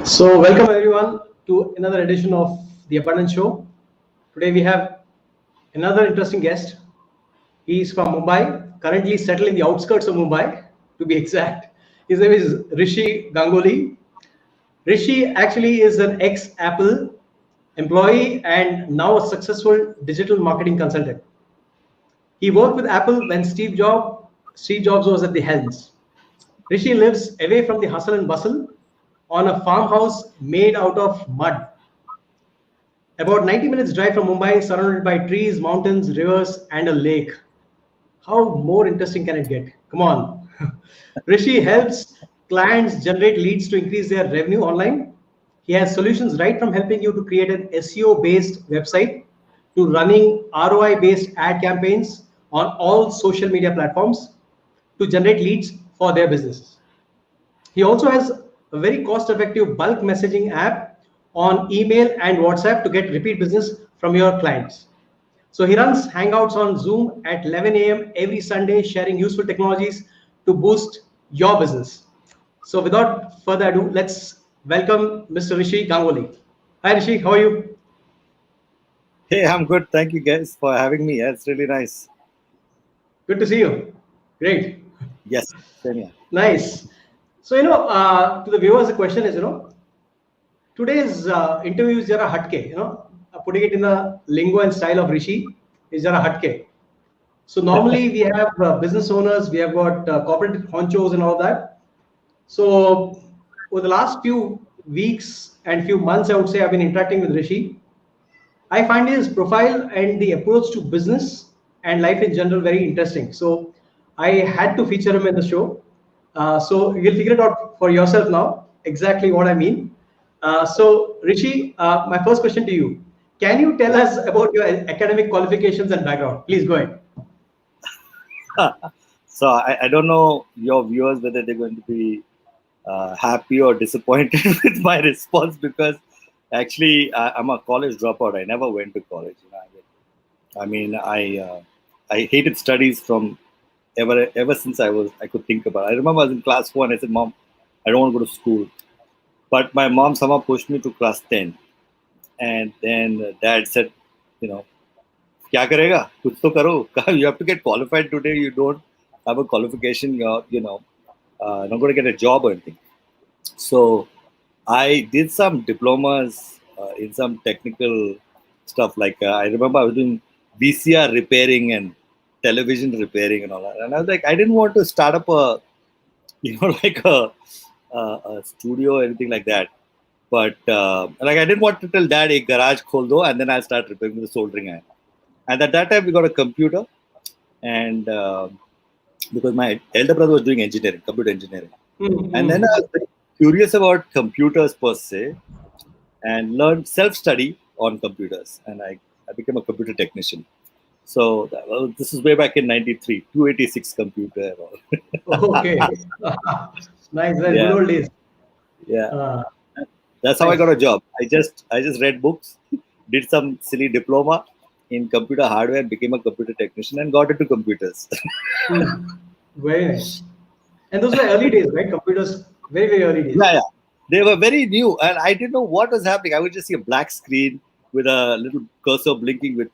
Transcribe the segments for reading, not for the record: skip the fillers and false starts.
So, welcome everyone to another edition of the Abundance Show. Today we have another interesting guest. He is from Mumbai, currently settled in the outskirts of Mumbai, to be exact. His name is Rishi Gangoly. Rishi actually is an ex-Apple employee and now a successful digital marketing consultant. He worked with Apple when Steve Jobs was at the helms. Rishi lives away from the hustle and bustle on a farmhouse made out of mud. About 90 minutes drive from Mumbai, surrounded by trees, mountains, rivers, and a lake. How more interesting can it get? Come on. Rishi helps clients generate leads to increase their revenue online. He has solutions right from helping you to create an SEO based website to running ROI based ad campaigns on all social media platforms to generate leads for their businesses. He also has a very cost effective bulk messaging app on email and WhatsApp to get repeat business from your clients. So he runs Hangouts on Zoom at 11 a.m. every Sunday, sharing useful technologies to boost your business. So without further ado, let's welcome Mr. Rishi Gangoly. Hi Rishi, how are you? Hey, I'm good. Thank you guys for having me. Yeah, it's really nice. Good to see you. Great. Yes, same here. Nice. So, to the viewers, the question is, today's interview is jara hatke, putting it in the lingo and style of Rishi is jara hatke. So normally we have business owners, we have got corporate honchos and all that. So over the last few weeks and few months, I would say I've been interacting with Rishi. I find his profile and the approach to business and life in general very interesting. So I had to feature him in the show. So you'll figure it out for yourself now, exactly what I mean. So Rishi, my first question to you. Can you tell us about your academic qualifications and background? Please go ahead. So I don't know your viewers whether they're going to be happy or disappointed with my response because actually I'm a college dropout. I never went to college. I hated studies from ever since I could think about it. I remember I was in class 1. I said, "Mom, I don't want to go to school." But my mom somehow pushed me to class 10. And then dad said, you know, क्या करेगा कुछ तो करो you have to get qualified today. You don't have a qualification, you're not going to get a job or anything. So I did some diplomas in some technical stuff. Like I remember I was doing VCR repairing and television repairing and all that. And I was like, I didn't want to start up a, like a studio or anything like that. But like I didn't want to tell dad, a garage khol do, and then I'll start repairing with a soldering iron. And at that time, we got a computer, and because my elder brother was doing engineering, computer engineering, and then I was very curious about computers per se, and learned self-study on computers, and I became a computer technician. So this is way back in '93, 286 computer. And all. Okay. Nice, good Yeah, old days. yeah. Uh, That's how I nice. got a job. I just read books, did some silly diploma in computer hardware, became a computer technician, and got into computers. Hmm. Very nice. And those were early days, right? Computers, very, very early days. Yeah, yeah. They were very new, and I didn't know what was happening. I would just see a black screen with a little cursor blinking with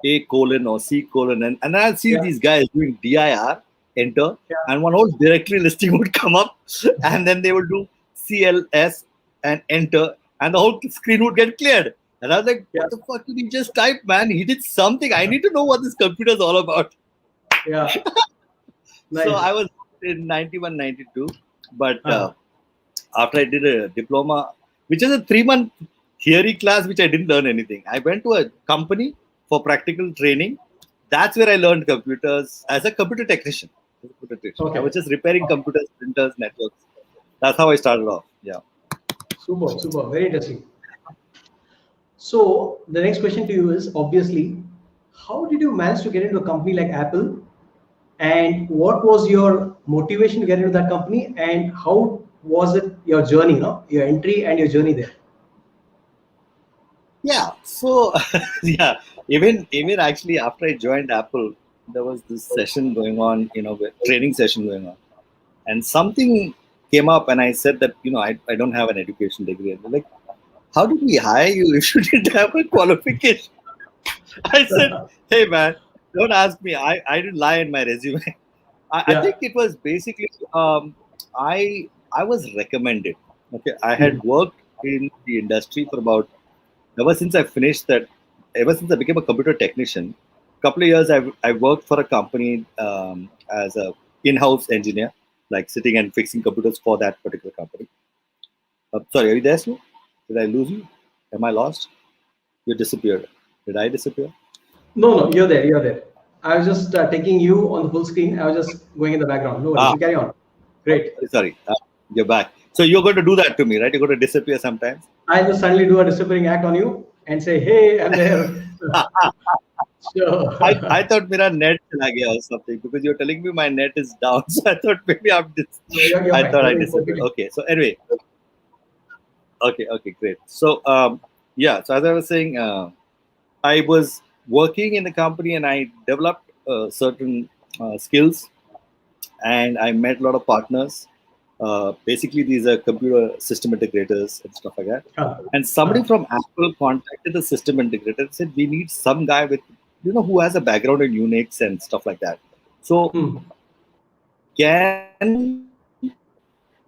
A colon or C colon, and I'd see Yeah, these guys doing dir, enter, yeah, and one whole directory listing would come up, and then they would do CLS and enter, and the whole screen would get cleared. And I was like, yeah. what the fuck did he just type, man? He did something. I need to know what this computer is all about. Yeah, So nice. I was in 91, 92, but Uh, after I did a diploma, which is a 3-month theory class, which I didn't learn anything. I went to a company for practical training. That's where I learned computers as a computer technician. I okay. was just repairing computers, printers, networks. That's how I started off. Yeah. Super, super. Very interesting. So the next question to you is obviously, how did you manage to get into a company like Apple? And what was your motivation to get into that company? And how was it your journey, your entry and your journey there? Yeah. So yeah, even actually after I joined Apple, there was this session going on, training session going on, and something came up and I said that, I don't have an education degree. And they're like, how did we hire you if you didn't have a qualification? I said, hey man, don't ask me. I didn't lie in my resume. I Yeah. think it was basically I was recommended. Okay, I Hmm. had worked in the industry for about ever since I finished that. Ever since I became a computer technician, couple of years I worked for a company as a in-house engineer, like sitting and fixing computers for that particular company. Sorry, are you there, Stu? Did I lose you? Am I lost? You disappeared. Did I disappear? No, no, you're there. You're there. I was just taking you on the full screen. I was just going in the background. No worries. Ah, You carry on. Great. sorry. You're back. So you're going to do that to me, right? You're going to disappear sometimes. I just suddenly do a disappearing act on you and say, "Hey, I'm there." Sure. I thought मेरा net चला गया or something because you're telling me my net is down. So I thought maybe I'm just. No, you're I fine. thought I Everything's disappeared. perfectly. Okay. So anyway. Okay. Great. So yeah. So as I was saying, I was working in the company and I developed certain skills and I met a lot of partners. Basically, these are computer system integrators and stuff like that. Huh. And somebody Huh. from Apple contacted the system integrator and said, "We need some guy with, who has a background in Unix and stuff like that. So Hmm. can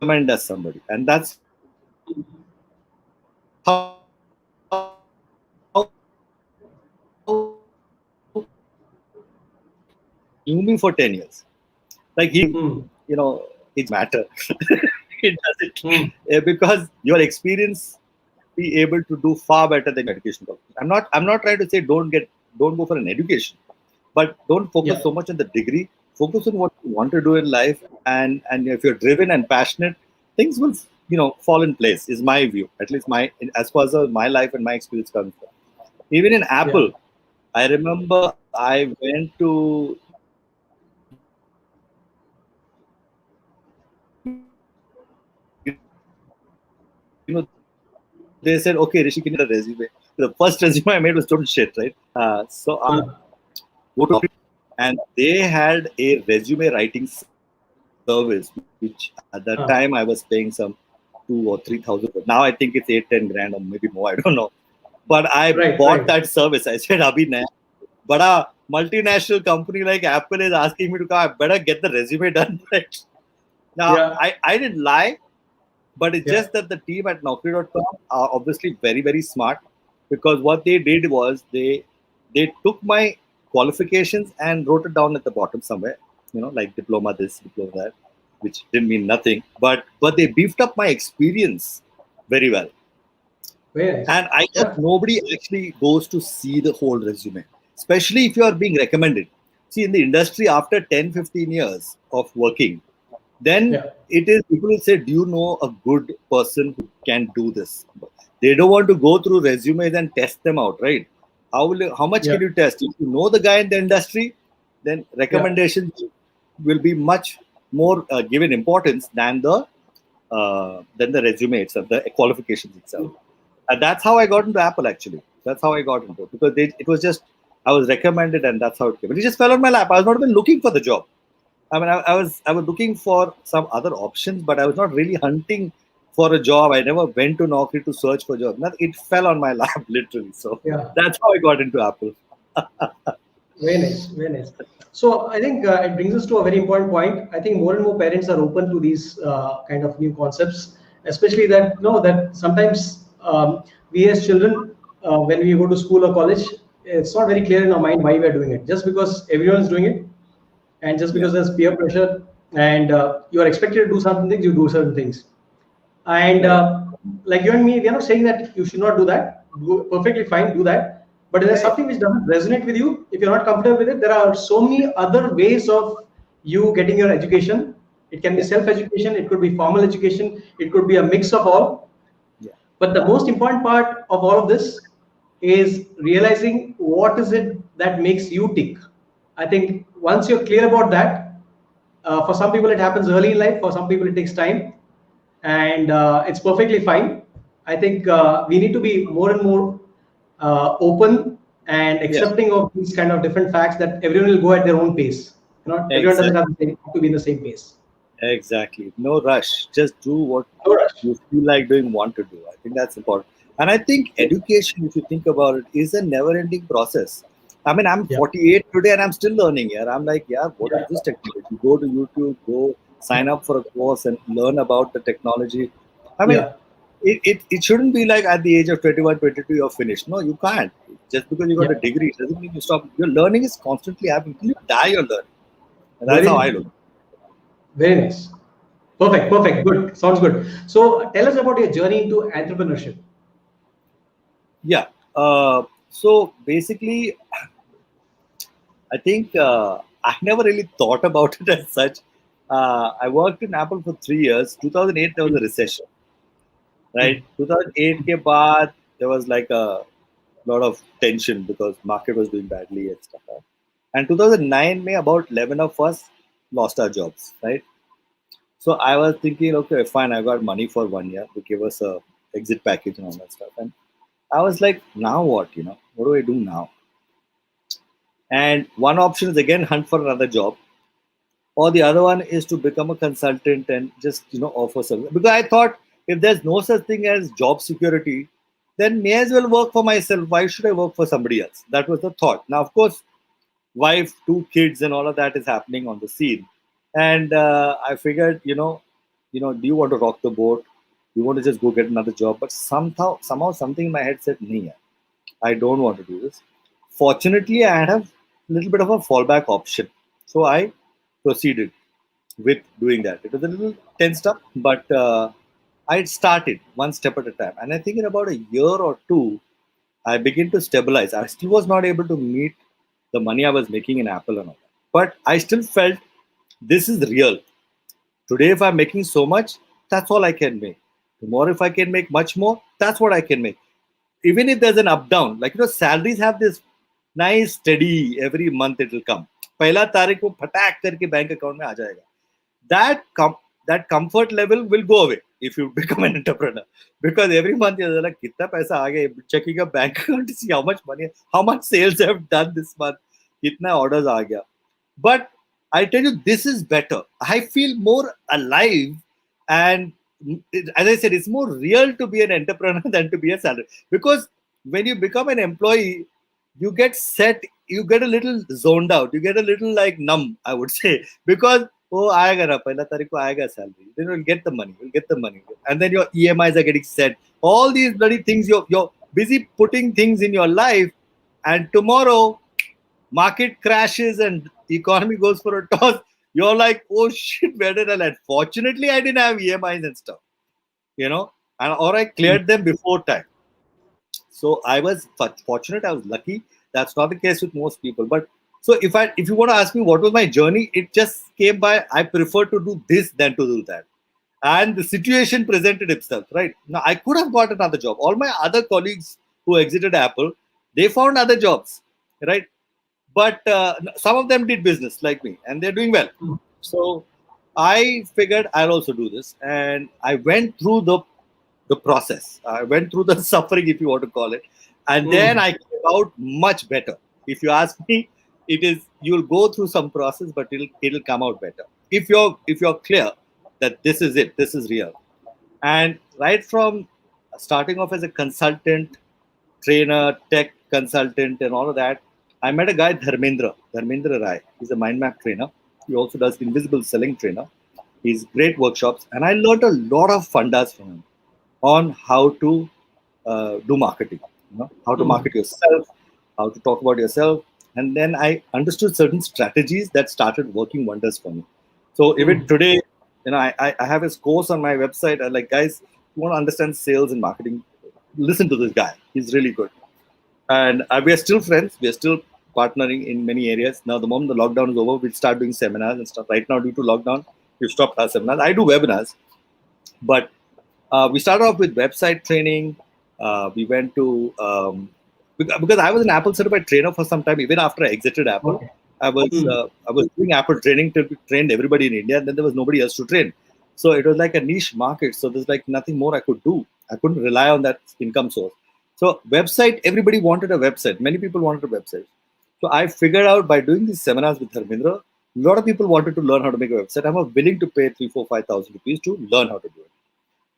recommend us somebody?" And that's how he knew me for 10 years. Like Hmm. it matter. It doesn't. Hmm. Because your experience be able to do far better than your education. I'm not trying to say don't go for an education, but don't focus Yeah. so much on the degree. Focus on what you want to do in life, and if you're driven and passionate, things will fall in place. Is my view, at least as far as my life and my experience comes from. Even in Yeah. Apple, I remember I went to they said, okay, Rishi, can you get a resume? The first resume I made was total shit, right? So I Huh. go to and they had a resume writing service, which at that Huh. time I was paying some 2 or 3 thousand. Now I think it's 8-10 grand or maybe more. I don't know. But I Right. bought Right. that service. I said, Abhi, nahi. But a multinational company like Apple is asking me to come. I better get the resume done. Right? Now Yeah. I didn't lie. But it's Yeah. just that the team at Naukri.com are obviously very, very smart because what they did was they took my qualifications and wrote it down at the bottom somewhere, like diploma this, diploma that, which didn't mean nothing. But they beefed up my experience very well. Very nice. And I guess Yeah. nobody actually goes to see the whole resume, especially if you are being recommended. See, in the industry, after 10, 15 years of working, then Yeah. it is people will say, do you know a good person who can do this? They don't want to go through resumes and test them out, right? How much Yeah. can you test? If you know the guy in the industry, then Yeah. recommendations will be much more given importance than the resume itself, the qualifications itself. And that's how I got into Apple, actually. That's how I got into it. Because it was just, I was recommended and that's how it came. But it just fell on my lap. I was not even looking for the job. I mean, I was looking for some other options, but I was not really hunting for a job. I never went to Naukri to search for a job. It fell on my lap, literally. So Yeah. that's how I got into Apple. Very nice, very nice. So I think it brings us to a very important point. I think more and more parents are open to these kind of new concepts, especially that that sometimes we as children, when we go to school or college, it's not very clear in our mind why we are doing it. Just because everyone is doing it, and just Yeah. because there's peer pressure, and you are expected to do certain things, you do certain things. And Right. like you and me, we are not saying that you should not do that. Perfectly fine, do that. But if there's Yeah. something which doesn't resonate with you, if you're not comfortable with it, there are so many other ways of you getting your education. It can be Yeah. self-education, it could be formal education, it could be a mix of all. Yeah. But the most important part of all of this is realizing what is it that makes you tick. I think once you're clear about that, for some people it happens early in life, for some people it takes time, and it's perfectly fine. I think we need to be more and more open and Yeah. accepting of these kind of different facts that everyone will go at their own pace. Everyone doesn't Exactly. have to be in the same pace. Exactly. No rush. Just do what No rush. you feel like doing, want to do. I think that's important. And I think education, if you think about it, is a never ending process. I mean, I'm Yeah. 48 today and I'm still learning here. I'm like, yeah, what is Yeah. this technology? Go to YouTube, go sign up for a course and learn about the technology. I mean, Yeah. it shouldn't be like at the age of 21, 22, you're finished. No, you can't. Just because you got a Yeah. degree doesn't mean you stop. Your learning is constantly happening. Till you die, you're learning. And that's how I Very, look. very nice. Perfect. Perfect. Good. Sounds good. So tell us about your journey into entrepreneurship. Yeah. So basically, I think I never really thought about it as such. I worked in Apple for 3 years. 2008, there was a recession, Hmm. right? 2008 ke baad, there was like a lot of tension because market was doing badly and stuff. Right? And 2009, May, about 11 of us lost our jobs, right? So I was thinking, okay, fine, I got money for 1 year. They gave us a exit package and all that stuff. And I was like, now what? What do I do now? And one option is again hunt for another job, or the other one is to become a consultant and just offer service. Because I thought if there's no such thing as job security, then may as well work for myself. Why should I work for somebody else? That was the thought. Now, of course, wife, two kids, and all of that is happening on the scene, and I figured, do you want to rock the boat? You want to just go get another job? But somehow, something in my head said, "Nee, I don't want to do this." Fortunately, I had a little bit of a fallback option. So I proceeded with doing that. It was a little tensed up, but I started one step at a time. And I think in about a year or two, I began to stabilize. I still was not able to meet the money I was making in Apple and all that. But I still felt this is real. Today, if I'm making so much, that's all I can make. Tomorrow, if I can make much more, that's what I can make. Even if there's an up down, like salaries have this nice steady every month it will come. पहला तारीख को फटाक करके bank account में आ जाएगा. That comfort level will go away if you become an entrepreneur, because every month you're like कितना पैसा आ गया, checking a bank account to see how much money, how much sales I have done this month, कितना orders आ गया. But I tell you, this is better. I feel more alive, and as I said, it's more real to be an entrepreneur than to be a salary. Because when you become an employee, you get set, you get a little zoned out, you get a little like numb, I would say, because oh, aayega na, pehla tarikh ko aayega salary. Then you'll get the money, and then your EMIs are getting set. All these bloody things, you're busy putting things in your life, and tomorrow market crashes and the economy goes for a toss, you're like, oh shit, where did I land? Fortunately, I didn't have EMIs and stuff, or I cleared them before time. So I was fortunate, I was lucky. That's not the case with most people. But so if you want to ask me what was my journey, it just came by. I prefer to do this than to do that. And the situation presented itself, right? Now I could have got another job. All my other colleagues who exited Apple, they found other jobs, right? But some of them did business like me and they're doing well. So I figured I'll also do this, and I went through the process. I went through the suffering, if you want to call it, and then Hmm. I came out much better. If you ask me, it is, you'll go through some process, but it'll come out better if you're clear that this is it, this is real. And right from starting off as a consultant, trainer, tech consultant, and all of that, I met a guy, Dharmendra Rai. He's a mind map trainer. He also does invisible selling trainer. He's great workshops, and I learned a lot of fundas from him on how to do marketing. How to Hmm. market yourself, how to talk about yourself, and then I understood certain strategies that started working wonders for me. So even Hmm. today, I have his course on my website. I like, guys, you want to understand sales and marketing, listen to this guy. He's really good, and we are still friends. We are still partnering in many areas. Now, the moment the lockdown is over, we'll start doing seminars and stuff. Right now, due to lockdown, we've stopped our seminars. I do webinars, but we started off with website training. We went to because I was an Apple certified trainer for some time. Even after I exited Apple, Okay. Hmm. I was doing Apple training to train everybody in India, and then there was nobody else to train. So it was like a niche market. So there's like nothing more I could do. I couldn't rely on that income source. So website, everybody wanted a website. Many people wanted a website. So I figured out by doing these seminars with Dharmendra, A lot of people wanted to learn how to make a website. I was willing to pay 3, 4, 5,000 rupees to learn how to do it.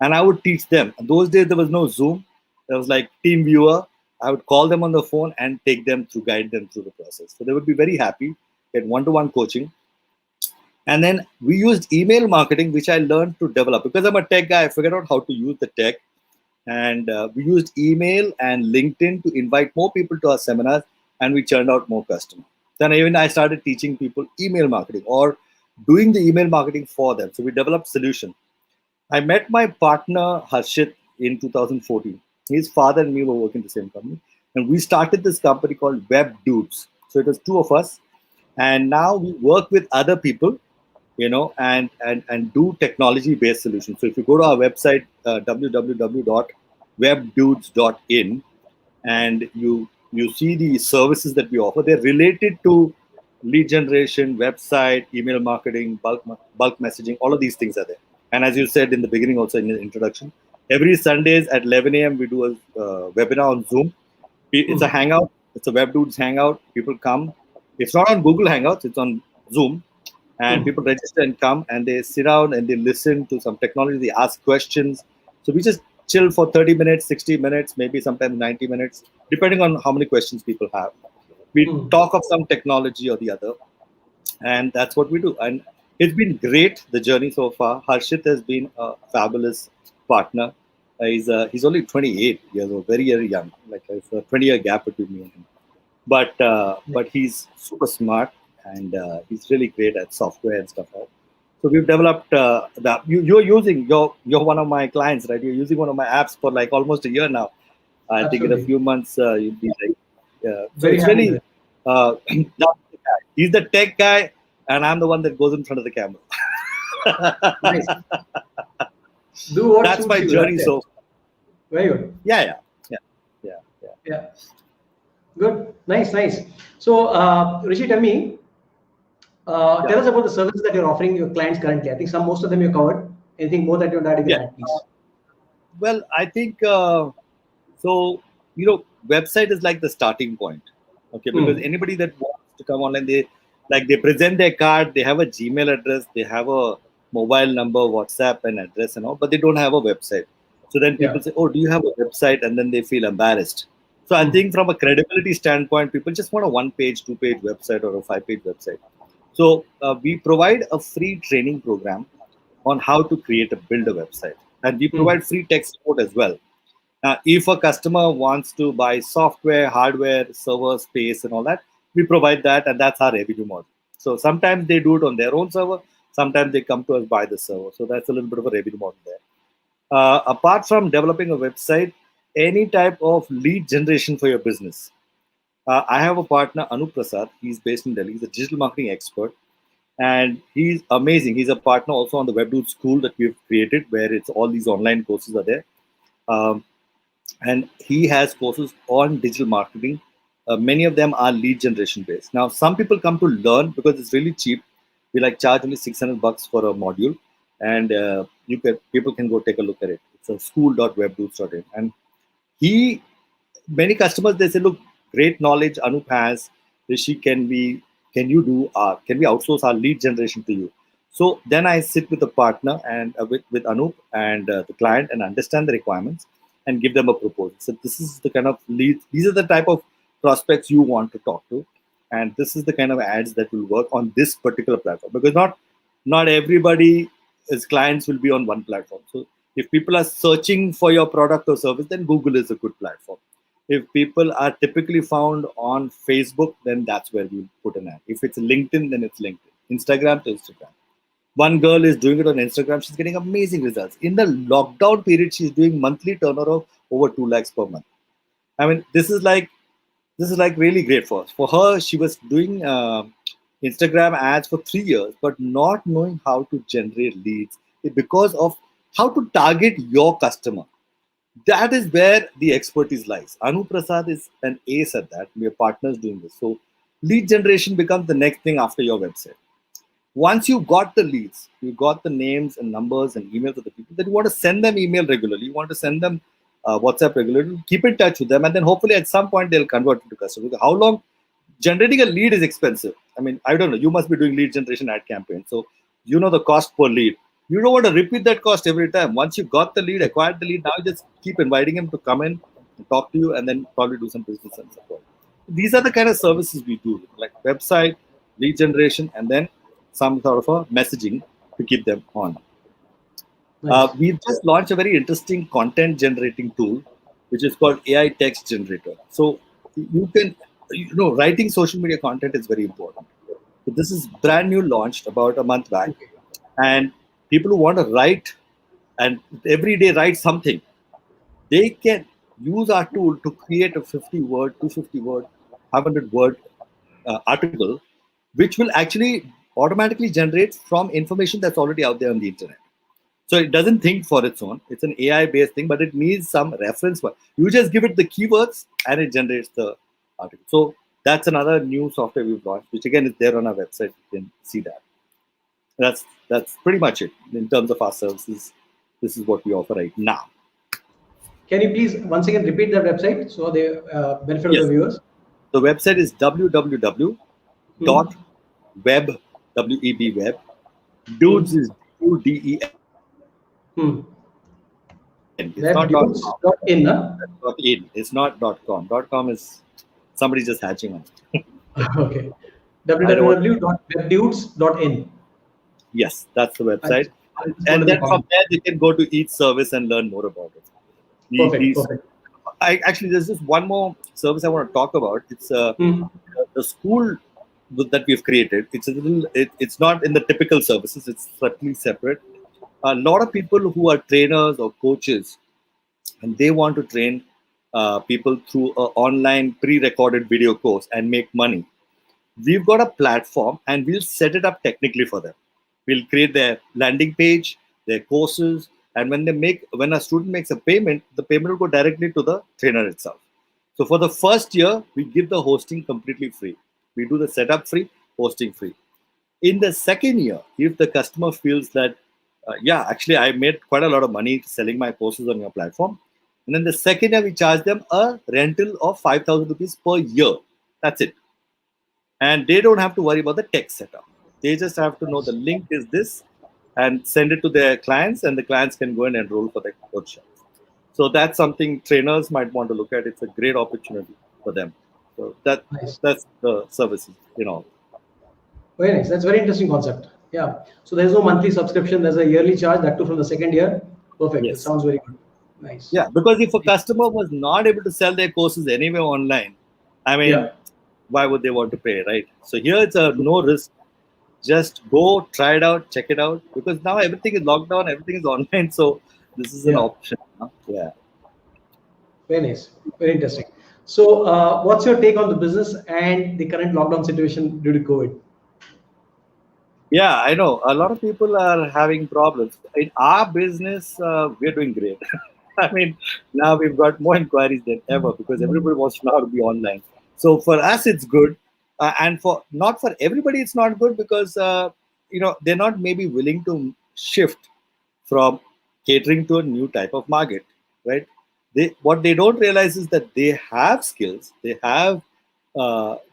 And I would teach them. Those days there was no Zoom. There was like Team Viewer. I would call them on the phone and take them through, guide them through the process. So they would be very happy, get one-to-one coaching. And then we used email marketing, which I learned to develop. Because I'm a tech guy, I figured out how to use the tech. And we used email and LinkedIn to invite more people to our seminars, and we churned out more customers. Then even I started teaching people email marketing or doing the email marketing for them. So we developed solutions. I met my partner Harshit in 2014. His father and me were working the same company, and we started this company called Web Dudes. So it was two of us, and now we work with other people, and do technology-based solutions. So if you go to our website, www.webdudes.in, and you see the services that we offer, they're related to lead generation, website, email marketing, bulk messaging. All of these things are there. And as you said in the beginning, also in the introduction, every Sundays at 11 a.m. we do a webinar on Zoom. It's a hangout. It's a Web Dudes hangout. People come. It's not on Google Hangouts. It's on Zoom. And people register and come, and they sit down and they listen to some technology. They ask questions. So we just chill for 30 minutes, 60 minutes, maybe sometimes 90 minutes, depending on how many questions people have. We talk of some technology or the other, and that's what we do. And it's been great, the journey so far. Harshit has been a fabulous partner. He's only 28 years old, very, very young. Like there's a 20-year gap between me and him. But he's super smart, and he's really great at software and stuff. Right? So we've developed that. You're one of my clients, right? You're using one of my apps for like almost a year now. I think in a few months you'll be like, so Very it's happy really with it. he's the tech guy, and I'm the one that goes in front of the camera. Nice. Do what That's suits my you. journey. That's it. So Very good. yeah. Yeah. Good. Nice, nice. So, Rishi, tell me, tell us about the services that you're offering your clients currently. I think most of them you covered. Anything more that you want to add, you can Yeah. add, please. Well, I think so. Website is like the starting point. Okay, because anybody that wants to come online, they present their card, they have a Gmail address, they have a mobile number, WhatsApp, and address and all, but they don't have a website. So then Yeah. people say, "Oh, do you have a website?" And then they feel embarrassed. So I think from a credibility standpoint, people just want a one-page, two-page website or a five-page website. So we provide a free training program on how to build a website, and we provide free tech support as well. If a customer wants to buy software, hardware, server space, and all that, we provide that, and that's our revenue model. So sometimes they do it on their own server, sometimes they come to us buy the server. So that's a little bit of a revenue model there. Apart from developing a website, any type of lead generation for your business. I have a partner, Anup Prasad. He's based in Delhi. He's a digital marketing expert, and he's amazing. He's a partner also on the WebDude School that we've created, where it's all these online courses are there. Um, and he has courses on digital marketing. Many of them are lead generation based. Now, some people come to learn because it's really cheap. We charge only $600 for a module, and people can go take a look at it. It's a school.webdudes.in, and many customers they say, look, great knowledge Anup has. Rishi, can we outsource our lead generation to you? So then I sit with the partner and with Anup and the client and understand the requirements and give them a proposal. So this is the kind of leads. These are the type of prospects you want to talk to, and this is the kind of ads that will work on this particular platform, because not everybody as clients will be on one platform. So if people are searching for your product or service, then Google is a good platform. If people are typically found on Facebook, then that's where we put an ad. If it's LinkedIn, then it's LinkedIn. Instagram to Instagram. One girl is doing it on Instagram. She's getting amazing results. In the lockdown period, she's doing monthly turnover of over 2 lakhs per month. I mean, this is like really great for us. For her, she was doing Instagram ads for 3 years, but not knowing how to generate leads because of how to target your customer. That is where the expertise lies. Anu Prasad is an ace at that. We are partners doing this. So lead generation becomes the next thing after your website. Once you got the leads, you got the names and numbers and emails of the people, then you want to send them email regularly. You want to send them WhatsApp regularly. Keep in touch with them, and then hopefully at some point they'll convert into customers. How long generating a lead is expensive. I mean, I don't know. You must be doing lead generation ad campaign, so you know the cost per lead. You don't want to repeat that cost every time. Once you got the lead, acquired the lead, now you just keep inviting him to come in and talk to you, and then probably do some business and support. These are the kind of services we do, like website, lead generation, and then some sort of a messaging to keep them on. Nice. We've just launched a very interesting content generating tool, which is called AI text generator. So you can, writing social media content is very important. So this is brand new, launched about a month back, Okay. and people who want to write and every day write something, they can use our tool to create a 50 word, 250 word, 500 word article, which will actually automatically generate from information that's already out there on the internet. So it doesn't think for its own. It's an AI based thing, but it needs some reference. You just give it the keywords and it generates the article. So that's another new software we've launched, which again is there on our website. You can see that. That's pretty much it in terms of our services. This is what we offer right now. Can you please once again repeat that website so the benefit of the Yes, viewers? the website is www.web, Hmm. web. Hmm. Dudes is DUDEN. Hmm. It's not .com. Webdudes.in. Huh? That's .in. It's not .com. .com is somebody just hatching on it. Okay. I don't want. www.webdudes.in. Yes, that's the website. I'll just go to And the then from comment. there, they can go to each service and learn more about it. Perfect. These, Perfect. I actually, there's just one more service I want to talk about. It's Hmm. the school that we've created. It's a little. It's not in the typical services. It's slightly separate. A lot of people who are trainers or coaches, and they want to train people through an online pre-recorded video course and make money. We've got a platform and we'll set it up technically for them. We'll create their landing page, their courses, and when a student makes a payment, the payment will go directly to the trainer itself. So for the first year, we give the hosting completely free. We do the setup free, hosting free. In the second year, if the customer feels that, yeah, actually I made quite a lot of money selling my courses on your platform, and then the second year we charge them a rental of 5,000 rupees per year. That's it, and they don't have to worry about the tech setup. They just have to know the Nice. link is this and send it to their clients, and the clients can go and enroll for the workshop. So that's something trainers might want to look at. It's a great opportunity for them. So Nice. that's the services, you know. Very nice. That's very interesting concept. Yeah. So there's no monthly subscription. There's a yearly charge. That too from the second year. Perfect. That Yes. sounds very good. Nice. Yeah, because if a customer was not able to sell their courses anyway online, I mean, Yeah. why would they want to pay, right? So here it's a no risk. Just go try it out, check it out, because now everything is locked down, everything is online. So this is an Yeah. option. Huh? Yeah. Very nice. Very interesting. So, what's your take on the business and the current lockdown situation due to COVID? Yeah, I know. A lot of people are having problems. In our business, we're doing great. I mean, now we've got more inquiries than ever because everybody wants to now to be online. So for us, it's good, and for not for everybody, it's not good because they're not maybe willing to shift from catering to a new type of market, right? What they don't realize is that they have skills, they have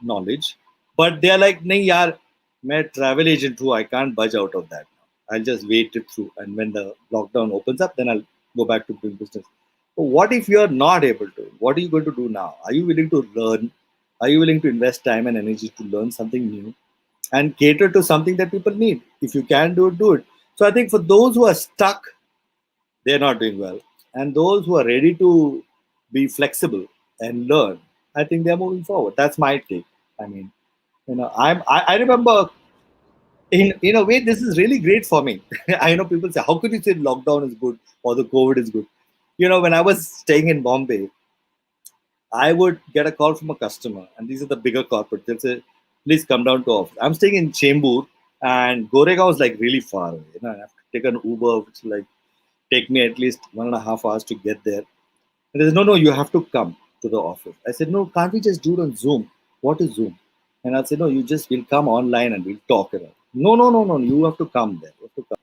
knowledge, but they are like, "Nahi yaar, मैं travel agent हूँ, I can't budge out of that. I'll just wait it through, and when the lockdown opens up, then I'll go back to doing business." But what if you're not able to? What are you going to do now? Are you willing to learn? Are you willing to invest time and energy to learn something new and cater to something that people need? If you can do it, do it. So I think for those who are stuck, they're not doing well. And those who are ready to be flexible and learn, I think they're moving forward. That's my take. I mean, I remember in a way this is really great for me. I know people say, how could you say lockdown is good or the COVID is good? When I was staying in Bombay, I would get a call from a customer, and these are the bigger corporates. They'll say, please come down to office. I'm staying in Chembur, and Goregaon is like really far away. I have to take an Uber, which like take me at least 1.5 hours to get there. And they said, no, you have to come to the office. I said, no, can't we just do it on Zoom? What is Zoom? And I said, no, we'll come online and we'll talk it out. No, no, no, no, you have to come there. You have to come.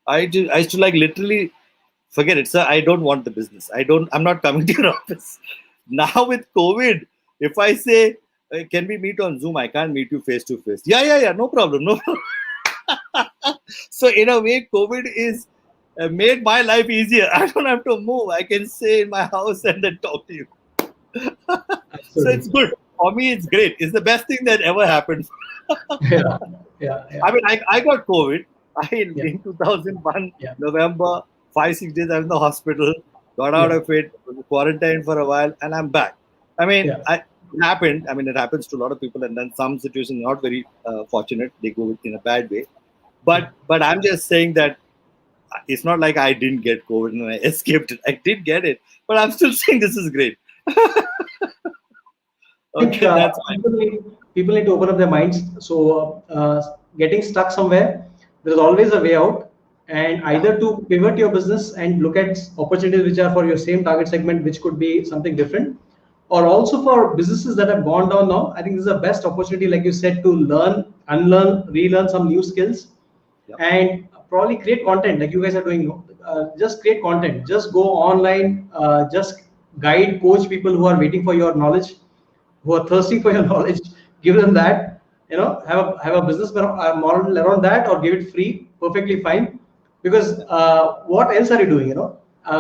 I used to like literally forget it, sir. I don't want the business. I'm not coming to your office. Now with COVID, if I say Can we meet on Zoom? I can't meet you face to face. Yeah. No problem. No problem. So in a way, COVID is made my life easier. I don't have to move. I can stay in my house and then talk to you. So it's Absolutely. good. For me, it's great. It's the best thing that ever happened. Yeah. Yeah. Yeah. I mean, I got COVID. Yeah. In 2001, Yeah. November, 5, 6 days, I was in the hospital, got out Yeah. of it, was quarantined for a while, and I'm back. I mean, Yeah. it happened. I mean, it happens to a lot of people, and then some situations not very fortunate. They go in a bad way. Yeah. But I'm just saying that it's not like I didn't get COVID and I escaped it. I did get it, but I'm still saying this is great. I think Okay, that's fine. people need to open up their minds. So getting stuck somewhere, there is always a way out, and Yeah. either to pivot your business and look at opportunities which are for your same target segment, which could be something different, or also for businesses that have gone down now. I think this is the best opportunity, like you said, to learn, unlearn, relearn some new skills, Yeah. and probably create content like you guys are doing. Just create content, just go online, just guide, coach people who are waiting for your knowledge, who are thirsty for your knowledge. Give them that, have a business model around that, or give it free, perfectly fine. Because what else are you doing,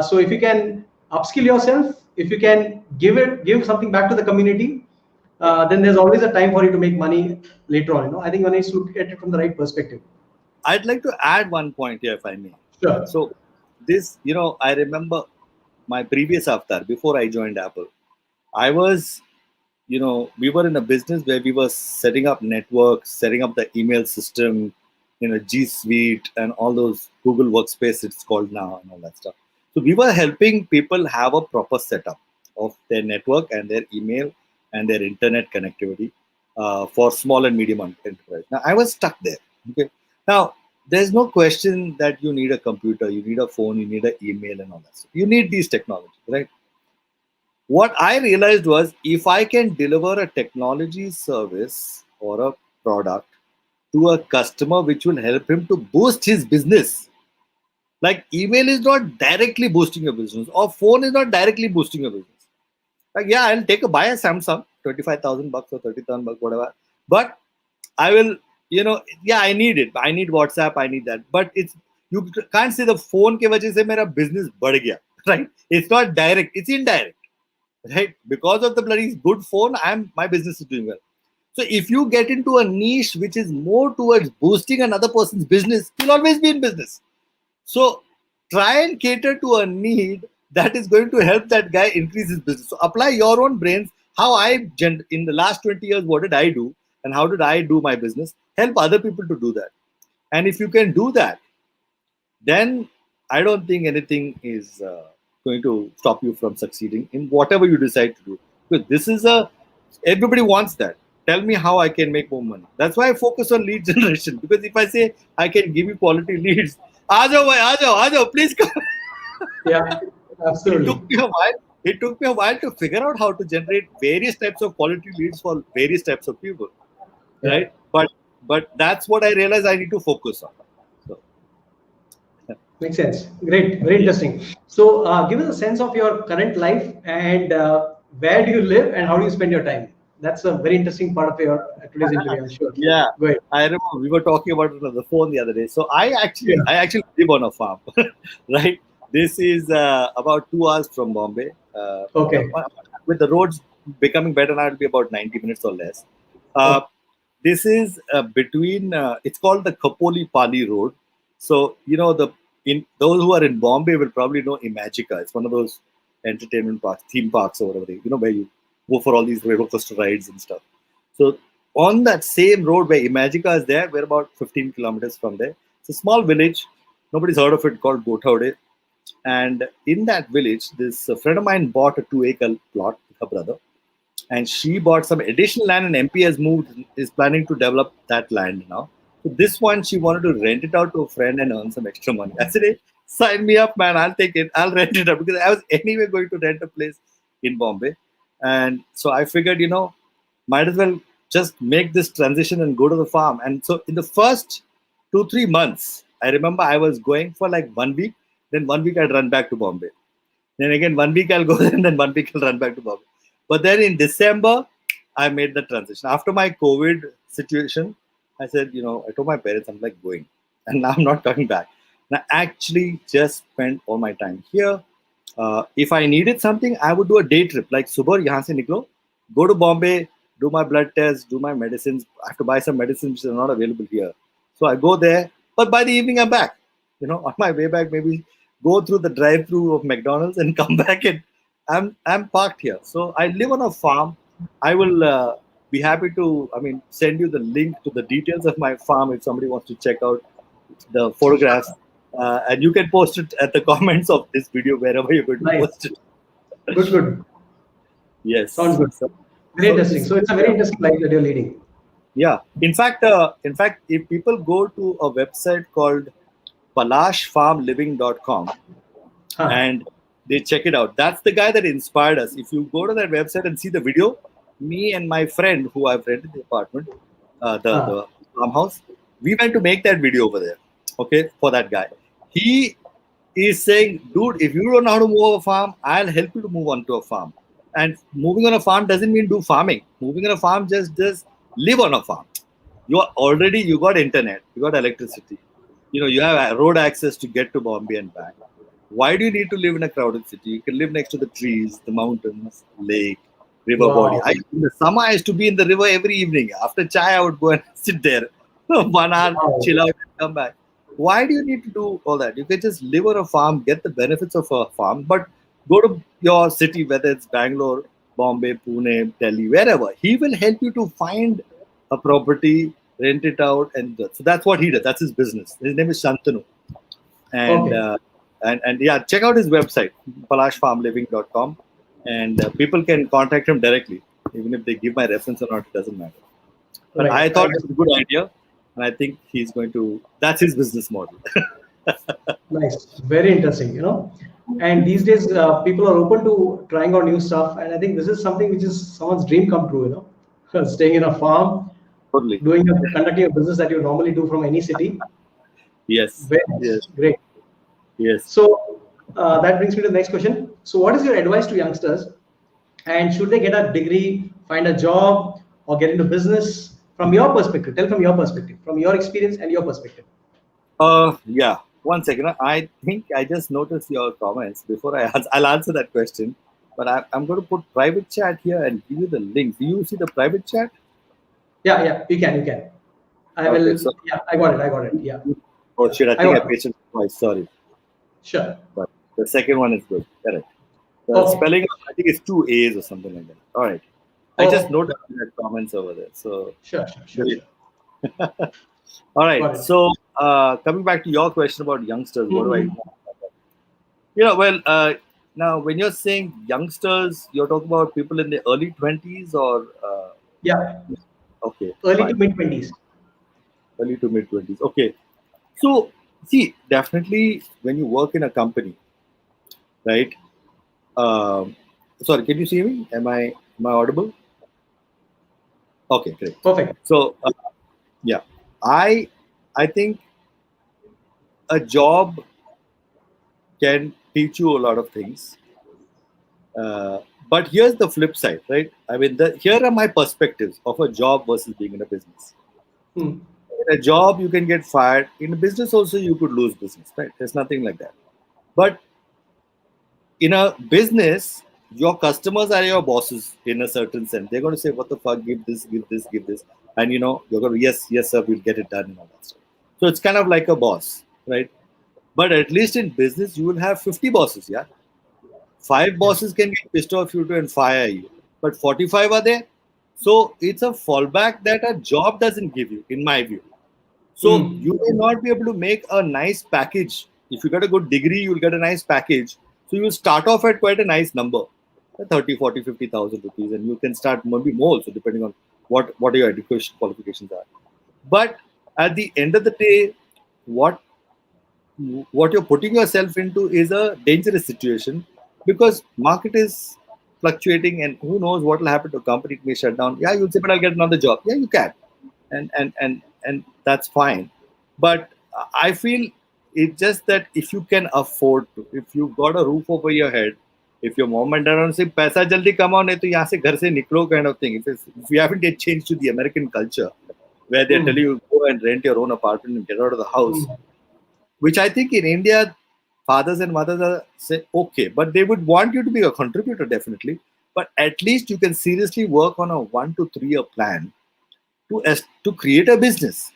so if you can upskill yourself, if you can give something back to the community, Yeah. then there's always a time for you to make money later on. I think one needs to look at it from the right perspective. I'd like to add one point here, if I may. Sure. So, this, I remember my previous avatar before I joined Apple. I was, we were in a business where we were setting up networks, setting up the email system, G Suite and all those Google Workspace, it's called now, and all that stuff. So, we were helping people have a proper setup of their network and their email and their internet connectivity for small and medium enterprise. Now, I was stuck there. Okay. Now, there's no question that you need a computer, you need a phone, you need an email and all that stuff. You need these technologies, right? What I realized was if I can deliver a technology service or a product to a customer which will help him to boost his business, like email is not directly boosting your business or phone is not directly boosting your business. Like, yeah, I'll buy a Samsung, 25,000 bucks or 30,000 bucks, whatever. But I will, yeah, I need it. I need WhatsApp. I need that. But you can't say the phone ke wajah se mera business बढ़ गया, right? It's not direct. It's indirect, right? Because of the bloody good phone, my business is doing well. So if you get into a niche which is more towards boosting another person's business, you'll always be in business. So try and cater to a need that is going to help that guy increase his business. So apply your own brains. In the last 20 years, what did I do? And how did I do my business? Help other people to do that. And if you can do that, then I don't think anything is going to stop you from succeeding in whatever you decide to do. Because everybody wants that. Tell me how I can make more money. That's why I focus on lead generation. Because if I say I can give you quality leads, aa please come. Yeah, It absolutely. took me a while. It took me a while to figure out how to generate various types of quality leads for various types of people, Yeah. right? But that's what I realized I need to focus on. So Makes sense. Great. Very yeah. interesting. So, give us a sense of your current life, and where do you live and how do you spend your time? That's a very interesting part of your today's interview, I'm sure. Yeah, Go ahead. I remember we were talking about it on the phone the other day. So Yeah. I actually live on a farm, right? This is about 2 hours from Bombay. Okay. With the roads becoming better now, it'll be about 90 minutes or less. Uh, Okay. this is between. It's called the Kapoli Pali Road. So the in those who are in Bombay will probably know Imagica. It's one of those entertainment parks, theme parks or whatever. Where you go for all these roller coaster rides and stuff. So on that same road where Imagica is there, we're about 15 kilometers from there. It's a small village. Nobody's heard of it, called Gothaude. And in that village, this friend of mine bought a 2-acre plot with her brother. And she bought some additional land, and MP has is planning to develop that land now. So this one, she wanted to rent it out to a friend and earn some extra money. I said, hey, sign me up, man. I'll take it. I'll rent it out because I was anyway going to rent a place in Bombay. And so I figured, might as well just make this transition and go to the farm. And so in the first 2-3 months, I remember I was going for like 1 week. Then 1 week I'd run back to Bombay. Then again 1 week I'll go and then 1 week I'll run back to Bombay. But then in December, I made the transition. After my COVID situation, I said, I told my parents, I'm like going. And now I'm not coming back. And I actually just spent all my time here. If I needed something, I would do a day trip. Like, Subah, yahan se niklo, go to Bombay, do my blood test, do my medicines. I have to buy some medicines which are not available here. So I go there, but by the evening I'm back. On my way back, maybe go through the drive-through of McDonald's and come back, and I'm parked here. So I live on a farm. I will be happy to, send you the link to the details of my farm if somebody wants to check out the photographs. And you can post it at the comments of this video wherever you're going to Nice. post it. Good. Yes. Sounds good. Very interesting. So it's a very interesting life that you're leading. Yeah. In fact, if people go to a website called palashfarmliving.com and they check it out, that's the guy that inspired us. If you go to that website and see the video, me and my friend who I've rented the apartment, the farmhouse, we went to make that video over there. Okay, for that guy. He is saying, dude, if you don't know how to move a farm, I'll help you to move onto a farm. And moving on a farm doesn't mean do farming. Moving on a farm just live on a farm. You got internet, you got electricity. You have road access to get to Bombay and back. Why do you need to live in a crowded city? You can live next to the trees, the mountains, lake, river body. In the summer, I used to be in the river every evening. After chai, I would go and sit there 1 hour, chill out, and come back. Why do you need to do all that? You can just live on a farm, get the benefits of a farm, but go to your city, whether it's Bangalore, Bombay, Pune, Delhi, wherever. He will help you to find a property, rent it out, and so that's what he does. That's his business. His name is Shantanu, and yeah, check out his website, palashfarmliving.com, and people can contact him directly, even if they give my reference or not. It doesn't matter. But I thought it was a good idea. And I think he's going to, that's his business model. Nice. Very interesting, And these days, people are open to trying out new stuff. And I think this is something which is someone's dream come true, Staying in a farm, totally. Conducting a business that you normally do from any city. Yes. Very nice. Yes. Great. Yes. So that brings me to the next question. So what is your advice to youngsters? And should they get a degree, find a job, or get into business? From your perspective, tell from your perspective, from your experience and your perspective. Yeah. 1 second. I think I just noticed your comments before I'll answer that question. But I'm going to put private chat here and give you the link. Do you see the private chat? Yeah. You can. I will. So, yeah, I got it. Yeah. Oh shit! I think I pasted twice. Sorry. Sure. But the second one is good. Correct. The spelling, I think it's 2 A's or something like that. All right. I just noticed the comments over there. So sure. All right. So coming back to your question about youngsters, what do I know? Now when you're saying youngsters, you're talking about people in the early 20s or yeah. Okay. Early to mid 20s. Early to mid 20s. Okay. So see, definitely when you work in a company, right? Sorry, can you see me? Am I audible? Okay, great. Perfect. So, yeah, I think a job can teach you a lot of things. But here's the flip side, right? I mean, here are my perspectives of a job versus being in a business. In a job, you can get fired. In a business also, you could lose business, right? There's nothing like that. But in a business, your customers are your bosses in a certain sense. They're going to say, what the fuck, give this. And you're going to, yes, sir, we'll get it done and all that stuff. So it's kind of like a boss, right? But at least in business, you will have 50 bosses, yeah? 5 bosses can get pissed off you and fire you. But 45 are there. So it's a fallback that a job doesn't give you, in my view. So you may not be able to make a nice package. If you get a good degree, you'll get a nice package. So you will start off at quite a nice number, 30, 40, 50,000 rupees, and you can start maybe more also depending on what your education qualifications are. But at the end of the day, what you're putting yourself into is a dangerous situation because market is fluctuating and who knows what will happen to a company. It may shut down. Yeah, you'll say, but I'll get another job. Yeah, you can. And that's fine. But I feel it's just that if you can afford to, if you've got a roof over your head, If your mom and dad don't say पैसा जल्दी कमाओ नहीं तो यहाँ से घर से निकलो kind of thing. If you haven't yet changed to the American culture where they tell you go and rent your own apartment and get out of the house, which I think in India fathers and mothers are say okay, but they would want you to be a contributor definitely. But at least you can seriously work on a 1 to 3 year plan to create a business.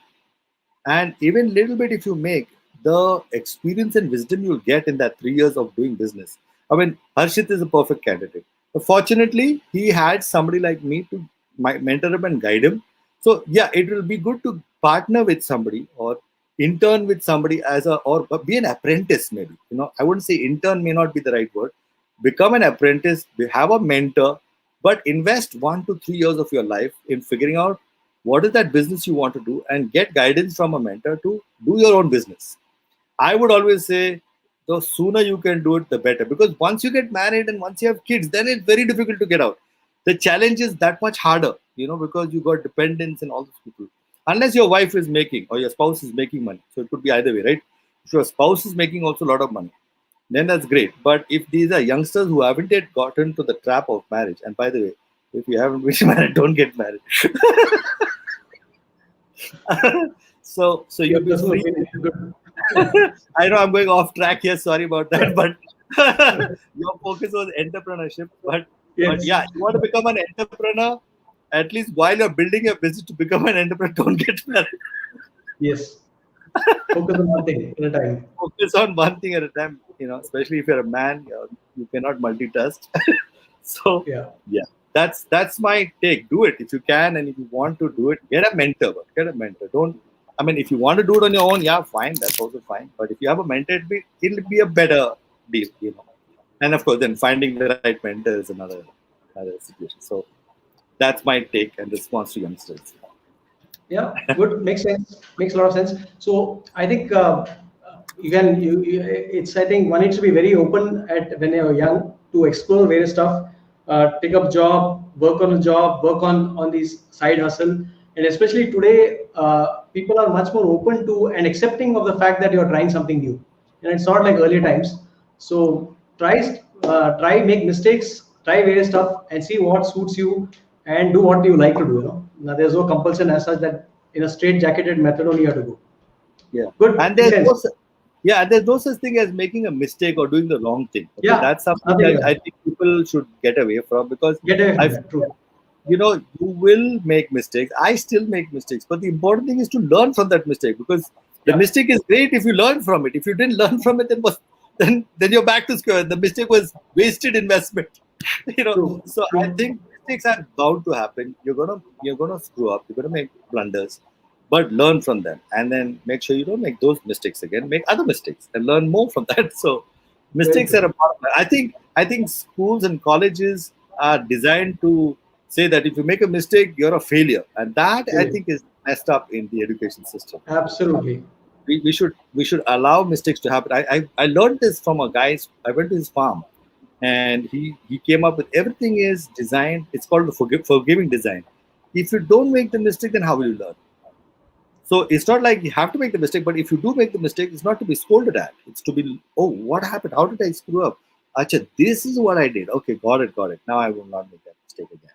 And even little bit if you make, the experience and wisdom you'll get in that 3 years of doing business. I mean, Harshit is a perfect candidate. But fortunately, he had somebody like me to mentor him and guide him. So yeah, it will be good to partner with somebody or intern with somebody or be an apprentice maybe. I wouldn't say intern may not be the right word. Become an apprentice, have a mentor, but invest 1 to 3 years of your life in figuring out what is that business you want to do and get guidance from a mentor to do your own business. I would always say the sooner you can do it, the better. Because once you get married and once you have kids, then it's very difficult to get out. The challenge is that much harder, because you got dependents and all those people. Unless your wife is making or your spouse is making money. So it could be either way, right? If your spouse is making also a lot of money, then that's great. But if these are youngsters who haven't yet gotten to the trap of marriage, and by the way, if you haven't been married, don't get married. so you'll be free. I know I'm going off track here. Sorry about that, but your focus was entrepreneurship. But yeah, you want to become an entrepreneur. At least while you're building your business to become an entrepreneur, don't get married. Yes. Focus on one thing at a time. Focus on one thing at a time. Especially if you're a man, you cannot multitask. So yeah. That's my take. Do it if you can, and if you want to do it, get a mentor. Don't. I mean, if you want to do it on your own, yeah, fine. That's also fine. But if you have a mentor, it'll be a better deal, And of course, then finding the right mentor is another situation. So that's my take and response to youngsters. Yeah, good. Makes sense. Makes a lot of sense. So I think it's. I think one needs to be very open when you're young to explore various stuff. Take up job, work on a job, work on these side hustle, and especially today, people are much more open to and accepting of the fact that you're trying something new, and it's not like earlier times. So try, make mistakes, try various stuff, and see what suits you, and do what you like to do. Now, there's no compulsion as such that in a straight jacketed method only you have to go. Yeah, good. And there's no such thing as making a mistake or doing the wrong thing. Okay? Yeah, that's something that I think people should get away from because true. You will make mistakes. I still make mistakes, but the important thing is to learn from that mistake because the mistake is great if you learn from it. If you didn't learn from it, then you're back to square. The mistake was wasted investment. True. I think mistakes are bound to happen. You're gonna screw up. You're gonna make blunders, but learn from them and then make sure you don't make those mistakes again. Make other mistakes and learn more from that. So mistakes are a part of that. I think schools and colleges are designed to say that if you make a mistake, you're a failure, and that I think is messed up in the education system. Absolutely. We should allow mistakes to happen. I learned this from a guy. I went to his farm, and he came up with everything is designed. It's called the forgiving design. If you don't make the mistake, then how will you learn? So it's not like you have to make the mistake, but if you do make the mistake, it's not to be scolded at. It's to be, oh, what happened? How did I screw up? Acha, this is what I did. Okay, got it. Now I will not make that mistake again.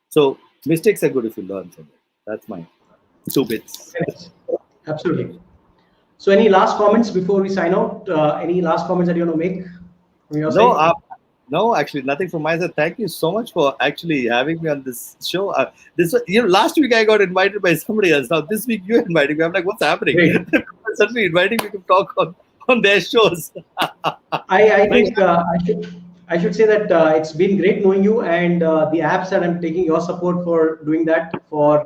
So mistakes are good if you learn from it. That's my 2 bits. Absolutely. So any last comments before we sign out? Any last comments that you want to make from your side? No, actually, nothing from my side. Thank you so much for actually having me on this show. Last week I got invited by somebody else. Now this week you invited me. I'm like, what's happening? Suddenly inviting me to talk on their shows. I think I should say that it's been great knowing you and the apps that I'm taking your support for doing that for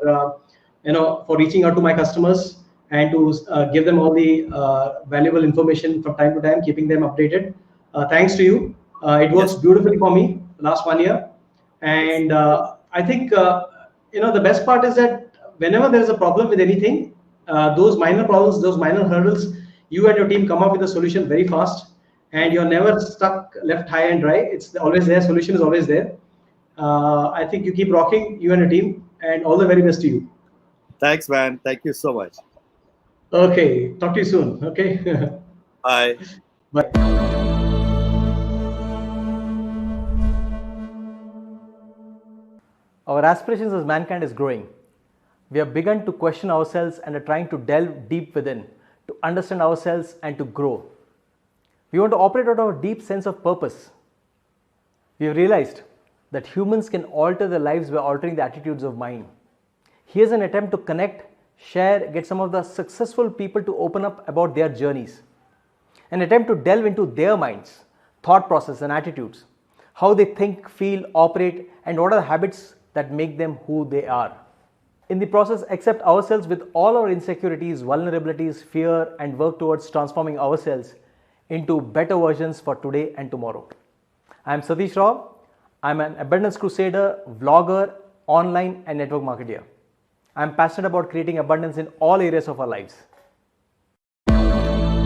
for reaching out to my customers and to give them all the valuable information from time to time, keeping them updated. Thanks to you. It works beautifully for me last 1 year. And I think, the best part is that whenever there is a problem with anything, those minor problems, those minor hurdles, you and your team come up with a solution very fast and you're never stuck left high and dry. It's always there. Solution is always there. I think you keep rocking, you and your team, and all the very best to you. Thanks, man. Thank you so much. Okay. Talk to you soon. Okay. Bye. Bye. Our aspirations as mankind is growing. We have begun to question ourselves and are trying to delve deep within to understand ourselves and to grow. We want to operate out of a deep sense of purpose. We have realized that humans can alter their lives by altering the attitudes of mind. Here's an attempt to connect, share, get some of the successful people to open up about their journeys. An attempt to delve into their minds, thought process and attitudes, how they think, feel, operate, and what are the habits that make them who they are. In the process, accept ourselves with all our insecurities, vulnerabilities, fear, and work towards transforming ourselves into better versions for today and tomorrow. I am Satish Rao. I am an abundance crusader, vlogger, online and network marketer. I am passionate about creating abundance in all areas of our lives.